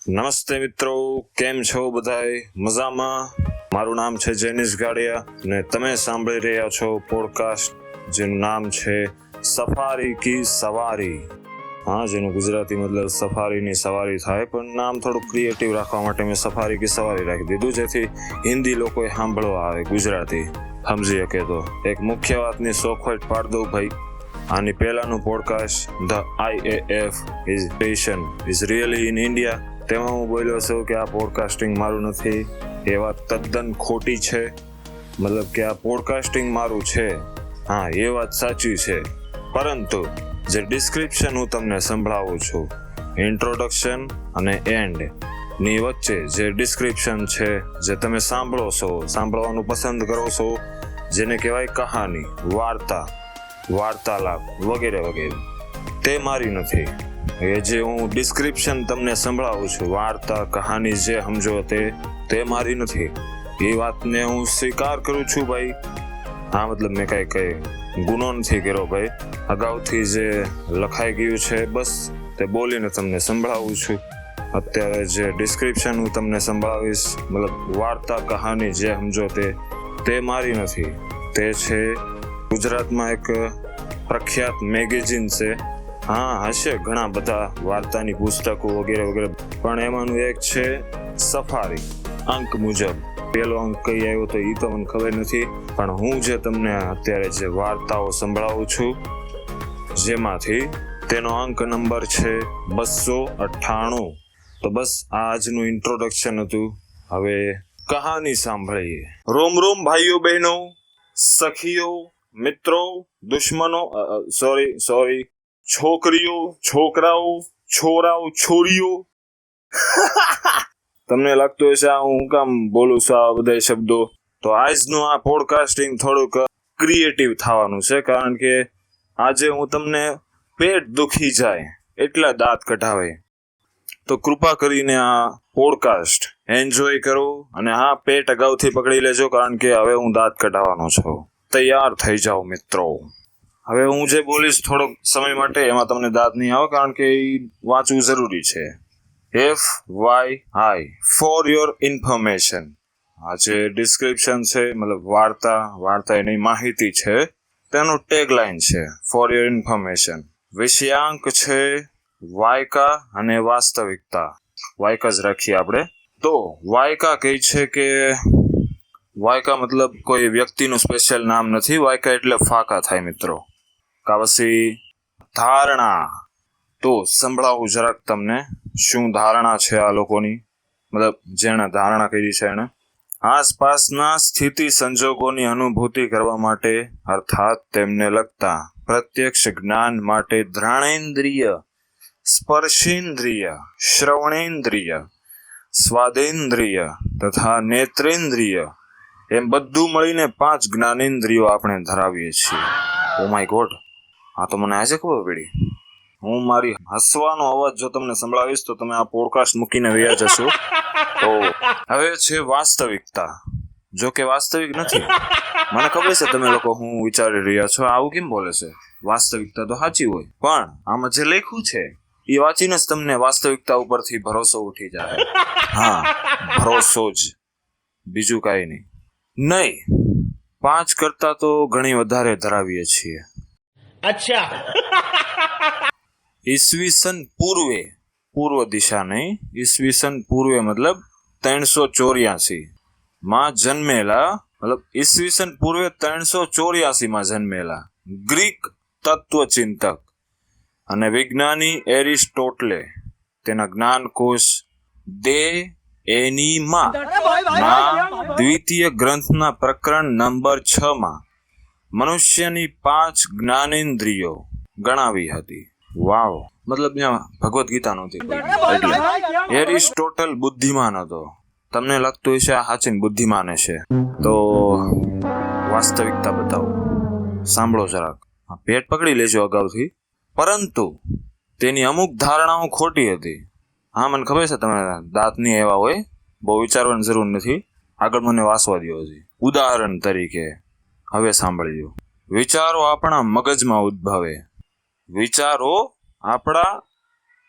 નમસ્તે મિત્રો, કેમ છો બધાય? મજામાં? મારું નામ છે જેનિશ ગાડિયા અને તમે સાંભળી રહ્યા છો પોડકાસ્ટ જેનું નામ છે સફારી કી સવારી. હા, જેનું ગુજરાતી મતલબ સફારીની સવારી થાય, પણ નામ થોડું ક્રિએટિવ રાખવા માટે મેં સફારી કી સવારી રાખી દીધું, જેથી હિન્દી લોકોએ સાંભળવા આવે, ગુજરાતી સમજી શકે. તો એક મુખ્ય વાતની સોખવટ પાડ દઉં ભાઈ, આની પહેલાનું podcast the IAF is really in India, તેમાં હું બોલ્યો છું કે આ પોડકાસ્ટિંગ મારું નથી. એ વાત તદ્દન ખોટી છે. મતલબ કે આ પોડકાસ્ટિંગ મારું છે, હા એ વાત સાચી છે, પરંતુ જે ડિસ્ક્રિપ્શન હું તમને સંભળાવું છું, ઇન્ટ્રોડક્શન અને એન્ડ ની વચ્ચે જે ડિસ્ક્રિપ્શન છે, જે તમે સાંભળો છો, સાંભળવાનું પસંદ કરો છો, જેને કહેવાય કહાની, વાર્તા, વાર્તાલાપ વગેરે વગેરે, તે મારી નથી. એ જે હું ડિસ્ક્રિપ્શન તમને સંભળાવું છું, વાર્તા કહાની જે સમજો તે મારી નથી. એ વાતને હું સ્વીકાર કરું છું ભાઈ. હા, મતલબ મેં કઈ ગુનો નથી કર્યો ભાઈ. અગાઉથી જે લખાઈ ગયું છે બસ તે બોલીને તમને સંભળાવું છું. અત્યારે જે ડિસ્ક્રિપ્શન હું તમને સંભળાવીશ, મતલબ વાર્તા કહાની જે સમજો તે મારી નથી. તે છે ગુજરાતમાં એક પ્રખ્યાત મેગેઝિન છે. હા, હશે ઘણા બધા વાર્તાની પુસ્તકો વગેરે વગેરે, પણ એમાંનું એક છે સફારી. અંક મુજબ પેલો અંક કઈ આવ્યો તો એ તો મને ખબર નથી, પણ હું જે તમને અત્યારે જે વાર્તાઓ સંભળાવું છું, જેમાંથી તેનો અંક નંબર છે 298. તો બસ આજનું ઇન્ટ્રોડક્શન હતું. હવે કહાની સાંભળીએ. રોમ રોમ ભાઈઓ બહેનો, સખીઓ, મિત્રો, દુશ્મનો, સોરી છોકરીઓ, છોકરાઓ, છોરાઓ, છોરીઓ. તમને લાગતું હશે આ હું કામ બોલું છું આ બધા શબ્દો. તો આજનું આ પોડકાસ્ટિંગ થોડુંક ક્રિએટિવ થવાનું છે, કારણ કે આજે હું તમને પેટ દુખી જાય એટલા દાંત કઢાવે, તો કૃપા કરીને આ પોડકાસ્ટ એન્જોય કરો. અને હા, પેટ અગાઉથી પકડી લેજો, કારણ કે હવે હું દાંત કઢાવવાનો છું. તૈયાર થઈ જાઓ મિત્રો. હવે હું જે બોલીશ થોડોક સમય માટે, એમાં તમને દાંત નહીં આવે, કારણ કે એ વાંચવું જરૂરી છે. FYI for your information. આ જે ડિસ્ક્રિપ્શન છે, મતલબ વાર્તા એની માહિતી છે, તેનું ટેગલાઇન છે ફોર યોર ઇન્ફોર્મેશન. વિષયાંક છે વાયકા અને વાસ્તવિકતા. વાયકા જ રાખીએ આપણે. તો વાયકા કહે છે કે વાયકા મતલબ કોઈ વ્યક્તિનું સ્પેશિયલ નામ નથી. વાયકા એટલે ફાકા થાય મિત્રો. પછી ધારણા. તો સંભળાવું જરાક તમને શું ધારણા છે આ લોકોની, મતલબ જેણે ધારણા કરી છે એને. આસપાસના સ્થિતિ સંજોગોની અનુભૂતિ કરવા માટે, અર્થાત તેમને લગતા પ્રત્યક્ષ જ્ઞાન માટે ઘ્રાણેન્દ્રિય, સ્પર્શેન્દ્રિય, શ્રવણેન્દ્રિય, સ્વાદેન્દ્રિય તથા નેત્રેન્દ્રિય, એમ બધું મળીને 5 જ્ઞાનેન્દ્રિયો આપણે ધરાવીએ છીએ. ઓ માય ગોડ, આ તો મને આજે ખબર પડી. હું મારી હસવાનો અવાજ જો તમને સંભળાવીશ તો તમે આ પોડકાસ્ટ મૂકીને વયા જશો. તો હવે છે વાસ્તવિકતા. જો કે વાસ્તવિક નથી. મને ખબર છે તમે લોકો હું વિચારી રહ્યા છો, આવું કેમ બોલે છે, વાસ્તવિકતા તો સાચી હોય. પણ આમાં જે લખ્યું છે એ વાંચીને જ તમને વાસ્તવિકતા ઉપરથી ભરોસો ઉઠી જાય. હા, ભરોસો જ, બીજું કાંઈ નહીં. 5 કરતા તો ઘણી વધારે ધરાવીએ છીએ. અચ્છા. ઈસવીસન પૂર્વે, પૂર્વ દિશા નહીં, ઈસવીસન પૂર્વે મતલબ 384 માં જન્મેલા, મતલબ ઈસવીસન પૂર્વે 384 માં જન્મેલા ગ્રીક તત્વચિંતક અને વિજ્ઞાની એરિસ્ટોટલે તેના જ્ઞાનકોશ દે એનીમા ના દ્વિતીય ગ્રંથના પ્રકરણ નંબર 6 માં મનુષ્યની 5 જ્ઞાનેન્દ્રિયો ગણાવી હતી. વાવ, મતલબ ત્યાં ભગવદ્ ગીતા નહોતી એટલે એરિસ્ટોટલ બુદ્ધિમાન હતો. તમને લાગતું હશે આ સાચીને બુદ્ધિમાન છે, તો વાસ્તવિકતા બતાવો. સાંભળો જરાક, પેટ પકડી લેજો અગાઉથી. પરંતુ તેની અમુક ધારણાઓ ખોટી હતી. હા, મને ખબર છે તમે દાંત નહીં એવા હોય, બહુ વિચારવાની જરૂર નથી. આગળ મને વાંચવા દો હજી. ઉદાહરણ તરીકે હવે સાંભળજો. વિચારો આપણા મગજમાં ઉદ્ભવે. વિચારો આપણા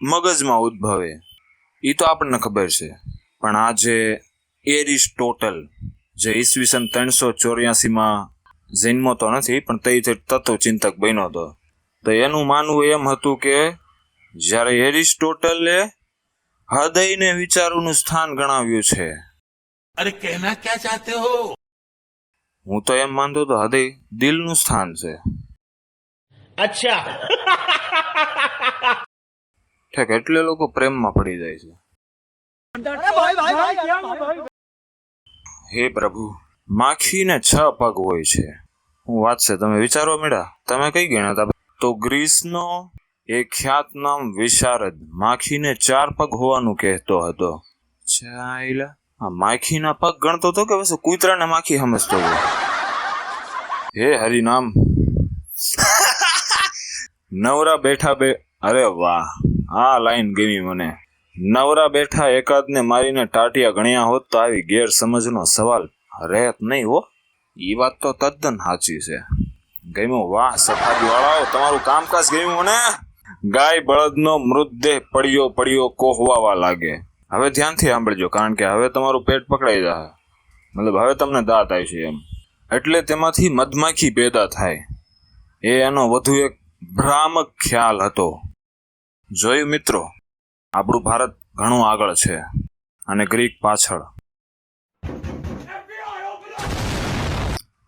મગજમાં ઉદ્ભવે. એ તો આપણને ખબર છે, પણ આ જે એરિસ્ટોટલ જે ઈસવીસન 384માં જન્મો તો નથી, પણ તે તત્વચિંતક બન્યો હતો, તો એનું માનવું એમ હતું કે જ્યારે એરિસ્ટોટલે હૃદયને વિચારોનું સ્થાન ગણાવ્યું છે. अरे कहना क्या चाहते हो? હું તો એમ માનતો હતો હૃદય દિલનું સ્થાન છે. अच्छा ઠેક એટલે લોકો પ્રેમમાં પડી જાય છે. હે પ્રભુ, માખીને 6 પગ હોય છે. હું વાત છે, તમે વિચારો મેળા, તમે કઈ ગણ્યા હતા? તો ગ્રીસનો એક ખ્યાતનામ વિશારદ માખીને 4 પગ હોવાનું કહેતો હતો. ચાઈલા આ માખીના પગ ગણતો હતો કે પછી કૂતરાને માખી સમજતો હતો? હે હરિનામ. નવરા બેઠા અરે વાહ, આ લાઈન ગમી મને. નવરા બેઠા એકાદને મારીને ટાટિયા ગણ્યા હોત તો આવી ગેરસમજનો સવાલ રહેત નહીં હો. એ વાત તો તદ્દન સાચી છે. ગમ્યું, વાહ સફારી વાળાઓ, તમારું કામકાજ ગમ્યું મને. ગાય બળદનો મૃતદેહ પડ્યો કોહવાવા લાગે. હવે ધ્યાનથી સાંભળજો, કારણ કે હવે તમારું પેટ પકડાઈ જાય, મતલબ હવે તમને દાંત આવી છે એમ. એટલે તેમાંથી મધમાખી પેદા થાય, એ એનો વધુ એક ભ્રામક ખ્યાલ હતો. જોયું મિત્રો, આપણું ભારત ઘણું આગળ છે અને ગ્રીક પાછળ.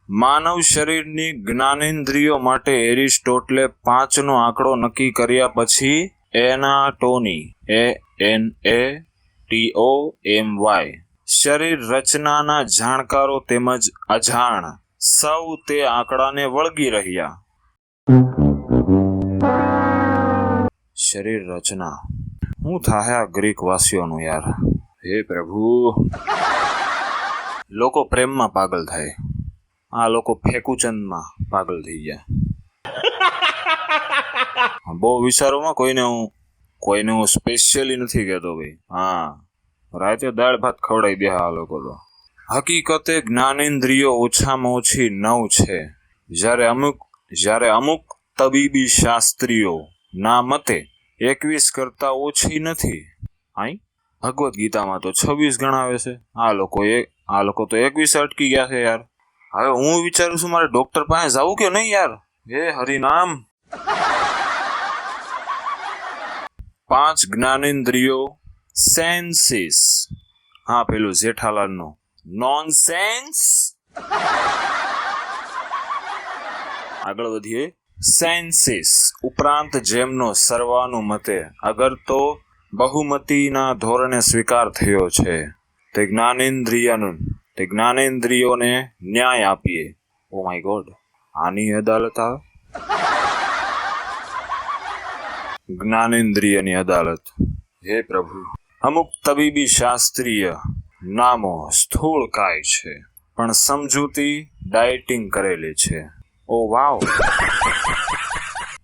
માનવ શરીરની જ્ઞાનેન્દ્રિયો માટે એરિસ્ટોટલે 5નો આંકડો નક્કી કર્યા પછી એનાટોમી ANATOMY શરીર રચનાના જાણકારો તેમજ અજાણ સૌ તે આંકડાને વળગી રહ્યા. શરીર રચના શું થાય આ ગ્રીક વાસીઓનું યાર? હે પ્રભુ, લોકો પ્રેમમાં પાગલ થાય, આ લોકો ફેકુચંદમાં પાગલ થઈ ગયા. બહુ વિચારોમાં કોઈને હું સ્પેશિયલી નથી કહેતો ભાઈ. હા, રાતે દાળ ભાત ખવડાવી દે આ લોકો તો. હકીકતે જ્ઞાનેન્દ્રિયો ઓછામાં ઓછી 9 છે, જ્યારે અમુક તબીબી શાસ્ત્રીઓ ના મતે 21 કરતા ઓછી નથી. આઈ ભગવદ્ ગીતામાં તો 26 ગણાવે છે. આ લોકો તો 21 અટકી ગયા છે યાર. હવે હું વિચારું છું મારે ડોક્ટર પાસે જવું કે નહીં યાર? હે હરિનામ. 5 જ્ઞાનેન્દ્રિયો સેન્સીસ. હા, પેલું જેઠાલાલનો નોનસેન્સ. આગળ વધીએ. સેન્સીસ ઉપરાંત જેમનો સર્વાનુમતે અગર તો બહુમતીના ધોરણે સ્વીકાર થયો છે, તે જ્ઞાનેન્દ્રિયોને ન્યાય આપીએ. ઓ માય ગોડ, આની અદાલત આવે? જ્ઞાનેન્દ્રિયની અદાલત. હે પ્રભુ, અમુક તબીબી શાસ્ત્રીય નામો સ્થૂળકાય છે, પણ સમજૂતી ડાયટિંગ કરેલી છે. ઓ વાવ,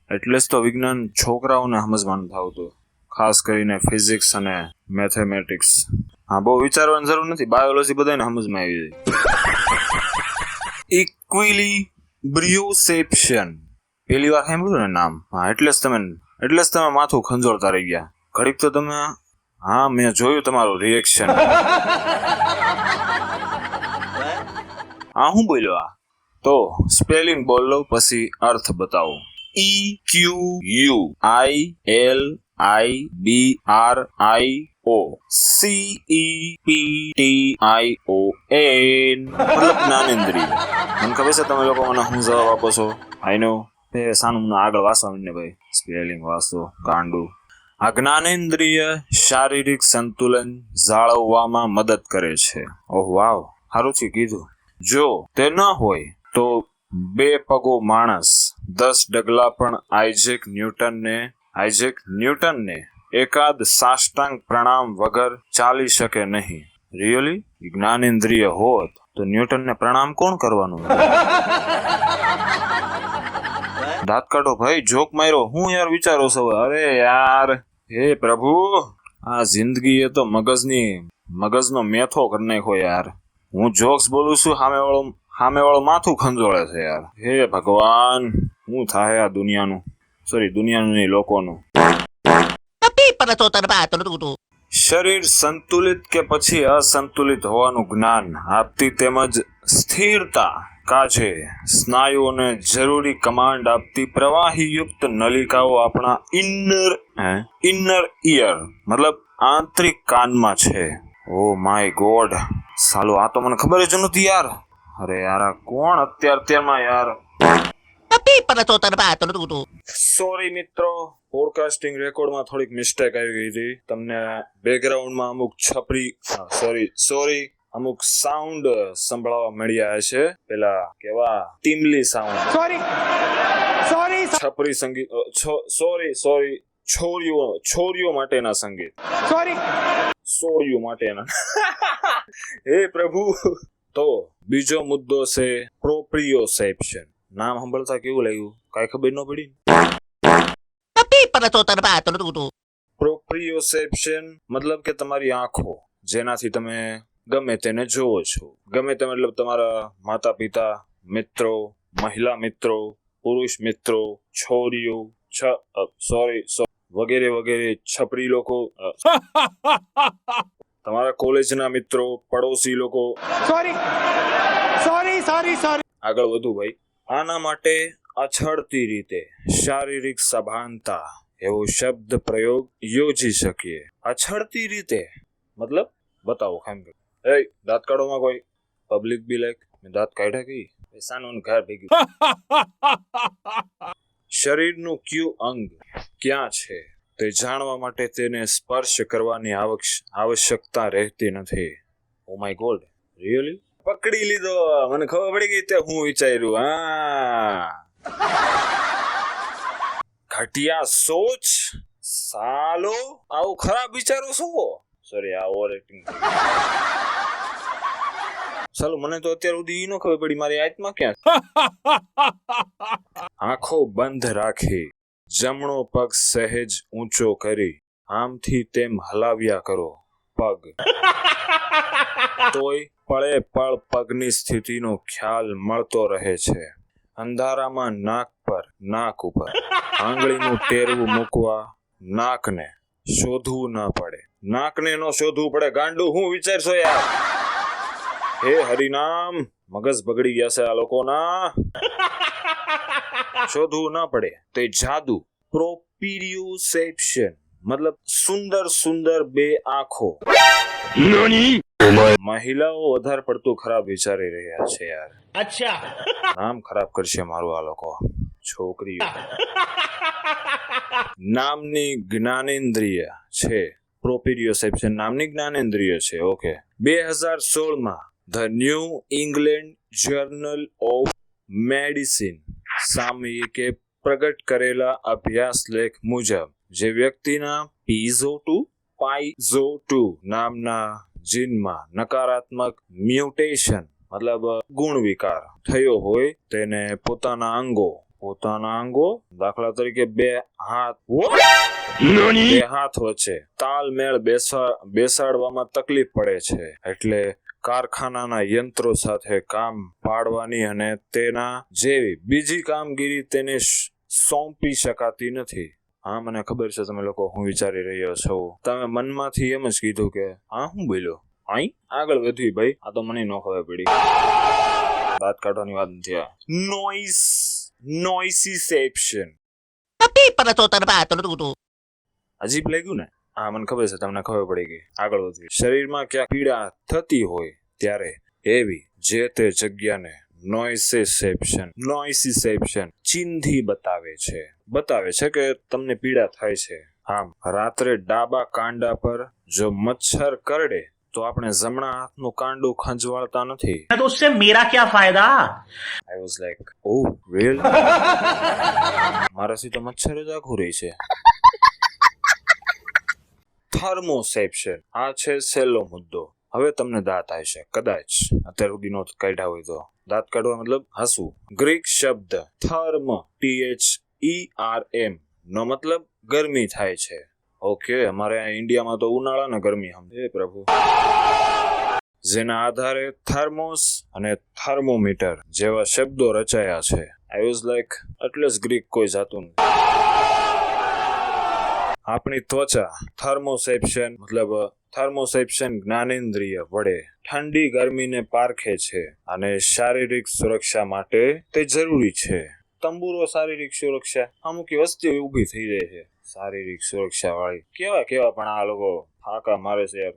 એટલે જ તો વિજ્ઞાન છોકરાઓને સમજવાનું થતું, ખાસ કરીને ફિઝિક્સ અને મેથેમેટિક્સ. હા, બહુ વિચારવાની જરૂર નથી, બાયોલોજી બધાને સમજમાં આવી જાય. ઇક્વિલિબ્રિયોસેપ્શન પેલી વાર સાંભળ્યું ને નામ? હા, એટલે જ તમે માથું ખંજોળતા રહી ગયા ઘડીક તો તમે. હા, મેં જોયું તમારું રિએક્શન. હા, હું બોલ્યો આ તો સ્પેલિંગ બોલ લો પછી અર્થ બતાવો. EQUILIBRIOCEPTION મતલબ જ્ઞાનેન્દ્રિય. મને ખબર છે તમે લોકો મને શું જવાબ આપો છો. આઈ નો. સાનું આગળ વાંચવા મને ભાઈ, સ્પેલિંગ વાંચો ગાંડું. આ જ્ઞાનેન્દ્રિય શારીરિક સંતુલન જાળવવામાં મદદ કરે છે. ઓહ વાવ, સારું છે કીધું. જો તે ન હોય તો 2 પગો માણસ 10 ડગલા પણ આઇઝેક ન્યૂટનને એકાદ સાષ્ટાંગ પ્રણામ વગર ચાલી શકે નહીં. રિયલી? જ્ઞાનેન્દ્રિય હોત તો ન્યૂટનને પ્રણામ કોણ કરવાનું? દાંત કાઢો ભાઈ, જોક માર્યો. હું યાર વિચારો છો? અરે યાર, હે પ્રભુ, આ જિંદગી એ તો મગજનો મેથો કરી નાખ્યો યાર. હું જોક્સ બોલું છું, સામેવાળો માથું ખંજોળે છે યાર. હે ભગવાન, શું થાય આ દુનિયાનું નહીં, લોકોનું. શરીર સંતુલિત કે પછી અસંતુલિત હોવાનું જ્ઞાન આપતી તેમજ સ્થિરતા કાજે સ્નાયુઓને જરૂરી કમાન્ડ આપતી પ્રવાહીયુક્ત નલિકાઓ આપણા ઇનર ઈયર મતલબ આંતરિક કાનમાં છે. ઓ માય ગોડ, સાલું આ તો મને ખબર જ નહોતી યાર. અરે યાર, આ કોણ અત્યારમાં યાર? સોરી મિત્રો, પોડકાસ્ટિંગ રેકોર્ડમાં થોડીક મિસ્ટેક આવી ગઈ હતી. તમને બેકગ્રાઉન્ડમાં અમુક સોરી અમુક સાઉન્ડ સંભળાવા મળ્યા છે. પેલા કેવા ટીમલી સાઉન્ડ, સોરી છપરી સંગીત, સોરી છોરીઓ માટેના સંગીત, સોળીઓ માટેના. હે પ્રભુ. તો બીજો મુદ્દો છે પ્રોપ્રિયોસેપ્શન. નામ સાંભળતા કેવું લાગ્યું? કાંઈ ખબર ન પડી. પ્રોપ્રિયોસેપ્શન મતલબ કે તમારી આંખો, જેનાથી તમે ગમે તેને જોવો છો. ગમે તે મતલબ તમારા માતા પિતા, મિત્રો, મહિલા મિત્રો, પુરુષ મિત્રો, છોરીઓ, વગેરે વગેરે છપરી લોકો, તમારા કોલેજના મિત્રો, પડોશી લોકો. સોરી. આગળ વધુ ભાઈ. આના માટે અછડતી રીતે શારીરિક સભાનતા એવો શબ્દ પ્રયોગ યોજી શકીએ. અછડતી રીતે મતલબ બતાવો ખામ. એ દાંત કાઢોમાં કોઈ પબ્લિક બી લાઈક મેં દાંત કાઢ્યા કઈ પૈસાનું ઘર ભેગી. શરીરનું કયું અંગ ક્યાં છે તે જાણવા માટે તેને સ્પર્શ કરવાની આવશ્યકતા રહેતી નથી. Oh my God, really? પકડી લીધો, મને ખબર પડી ગઈ તે હું વિચાર્યું. હા, ઘટિયા સોચ સાલો, આવું ખરાબ વિચારો છો? સોરી, આ ઓવર એક્ટિંગ. ચાલો, મને તો અત્યાર સુધી ન ખબર પડી મારી આત્મા ક્યાં. આંખો બંધ રાખી જમણો પગ સહેજ ઊંચો કરી આમથી તેમ હલાવ્યા કરો પગ. તોય પળે પળ પગની સ્થિતિનો ખ્યાલ મળતો રહે છે. અંધારામાં નાક ઉપર આંગળીનું ટેરવું મૂકવા નાકને શોધવું ન પડે. નાકને નો શોધવું પડે. ગાંડું હું વિચારશો યાર? હે હરિનામ, મગજ બગડી ગયા છે આ લોકોના. શોધવું ના પડે તે જાદુ. પ્રોપ્રિયોસેપ્શન મતલબ સુંદર બે આંખો. મહિલાઓ વધારે પડતું ખરાબ વિચારી રહ્યા છે યાર. अच्छा નામ ખરાબ કરશે મારું આ લોકો. છોકરીઓ નામની જ્ઞાનેન્દ્રિય છે. પ્રોપ્રિયોસેપ્શન નામની જ્ઞાનેન્દ્રિય છે. Okay. 2016 the New England journal of medicine સામયિકે પ્રગટ કરેલા અભ્યાસ લેખ મુજબ જે વ્યક્તિના પાઇઝો2 નામના જીનમાં નકારાત્મક મ્યુટેશન મતલબ ગુણ વિકાર થયો હોય તેને પોતાના અંગો દાખલા તરીકે બે હાથ વચ્ચે તાલમેળ બેસાડવામાં તકલીફ પડે છે. એટલે કારખાનાના યંત્રો સાથે કામ પાડવાની અને તેના જેવી બીજી કામગીરી તેને સોંપી શકાતી નથી. હા, મને ખબર છે તમે લોકો હું વિચારી રહ્યો છો. તમે મનમાંથી એમ જ કીધું કે હા હું બોલ્યો. આગળ વધ્યું ભાઈ. આ તો મને ન ખબર પડી. દાંત કાઢવાની વાત નથી. નોઇસીસેપ્શન. અજીબ લાગ્યું ને? હા, મને ખબર છે તમને ખબર પડી ગઈ. આગળ વધ્યું. શરીરમાં ક્યાંક પીડા થતી હોય ત્યારે એવી જે તે જગ્યાને નોઇસીસેપ્શન ચિહ્નથી બતાવે છે કે તમને પીડા થાય છે. આમ રાત્રે ડાબા કાંડા પર જો મચ્છર કરડે તો આપણે જમણા હાથનું કાંડું ખંજવાળતા નથી. तो उससे मेरा क्या फायदा? I was like, oh really? મારાથી તો મચ્છર જ આખું રહી છે. થર્મોસેપ્શન. આ છે છેલ્લો મુદ્દો. હવે તમને દાંત આવશે કદાચ અત્યાર સુધી નો કાઢ્યા હોય તો. દાંત કાઢવા મતલબ હસવું. ગ્રીક શબ્દ થર્મ THERM નો મતલબ ગરમી થાય છે. ઓકે, અમારે આ ઇન્ડિયામાં તો ઉનાળાને ગરમી સમજે પ્રભુ. જેના આધારે થર્મોસ અને થર્મોમીટર જેવા શબ્દો રચાયા છે. આઈ વોઝ લાઈક એટલે જ ગ્રીક કોઈ જાતું નથી. આપણી ત્વચા થર્મોસેપ્શન જ્ઞાનેન્દ્રિય વડે ઠંડી ગરમીને પારખે છે અને શારીરિક સુરક્ષા માટે તે જરૂરી છે. તંબુરો શારીરિક સુરક્ષા અમુક વસ્તીઓ ઊભી થઈ જાય છે શારીરિક સુરક્ષા વાળી. કેવા પણ આ લોકો ફાંકા મારે છે યાર.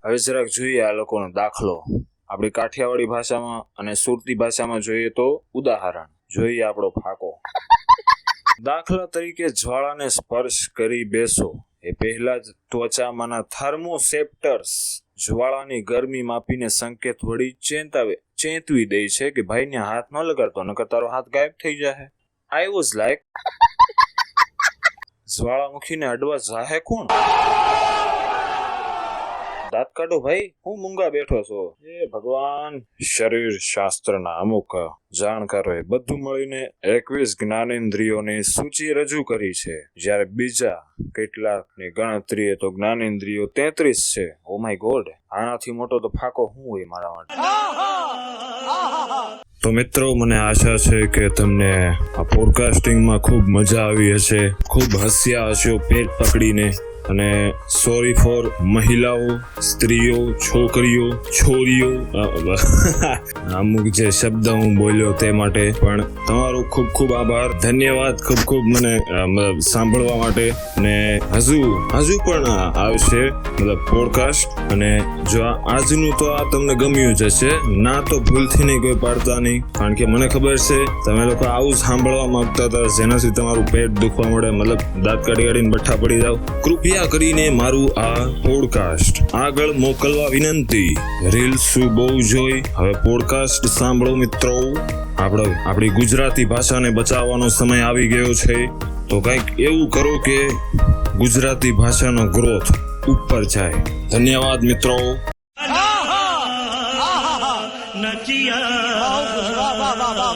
હવે જરાક જોઈએ આ લોકોનો દાખલો. આપણી કાઠિયાવાડી ભાષામાં અને સુરતી ભાષામાં જોઈએ તો ઉદાહરણ જોઈએ આપણો ફાકો. દાખલા તરીકે જ્વાળાને સ્પર્શ કરી બેસો એ પહેલા જ ત્વચામાંના થર્મોસેપ્ટર્સ જ્વાળાની ગરમી માપીને સંકેત વળી ચેતવી દે છે કે ભાઈને હાથ ન લગાડતો નકર તારો હાથ ગાયબ થઈ જાય. આઈ વોઝ લાઈક જ્વાળામુખીને અડવા જાહે કોણ? દાંત કાઢો ભાઈ, હું મૂંગા બેઠો છો. એ ભગવાન. શરીર શાસ્ત્રના અમુક જાણકારોએ બધું મળીને 21 જ્ઞાનેન્દ્રિયોની સૂચિ રજૂ કરી છે, જ્યારે બીજા કેટલાકની ગણતરીએ તો જ્ઞાનેન્દ્રિયો 33 છે. ઓ માય ગોડ, આનાથી મોટો તો ફાકો શું હોય મારા માટે. તો મિત્રો, મને આશા છે કે તમને આ પોડકાસ્ટિંગમાં ખૂબ મજા આવી હશે, ખૂબ હસ્યા હશો પેટ પકડીને. અને સોરી ફોર મહિલાઓ, સ્ત્રીઓ, છોકરીઓ, છોરીઓ, અમુક જે શબ્દ હું બોલ્યો તે માટે પણ તમારો ખૂબ ખૂબ આભાર, ધન્યવાદ. ખૂબ મને સાંભળવા માટે. અને હજુ પણ આવશે પોડકાસ્ટ. અને જો આજનું તો આ તમને ગમ્યું જ હશે, ના તો ભૂલથી નહીં કોઈ પાડતા નહીં, કારણ કે મને ખબર છે તમે લોકો આવું સાંભળવા માંગતા હતા જેનાથી તમારું પેટ દુખવા મળે, દાંત કાઢીને બઠ્ઠા પડી જાવ. કૃપયા કરીને મારું આ પોડકાસ્ટ આગળ મોકલવા વિનંતી. રીલ્સ બહુ જોઈ, હવે પોડકાસ્ટ સાંભળો મિત્રો. આપણી ગુજરાતી ભાષાને બચાવવાનો સમય આવી ગયો છે, તો કંઈક એવું કરો કે ગુજરાતી ભાષાનો ગ્રોથ ઉપર જાય. ધન્યવાદ મિત્રો.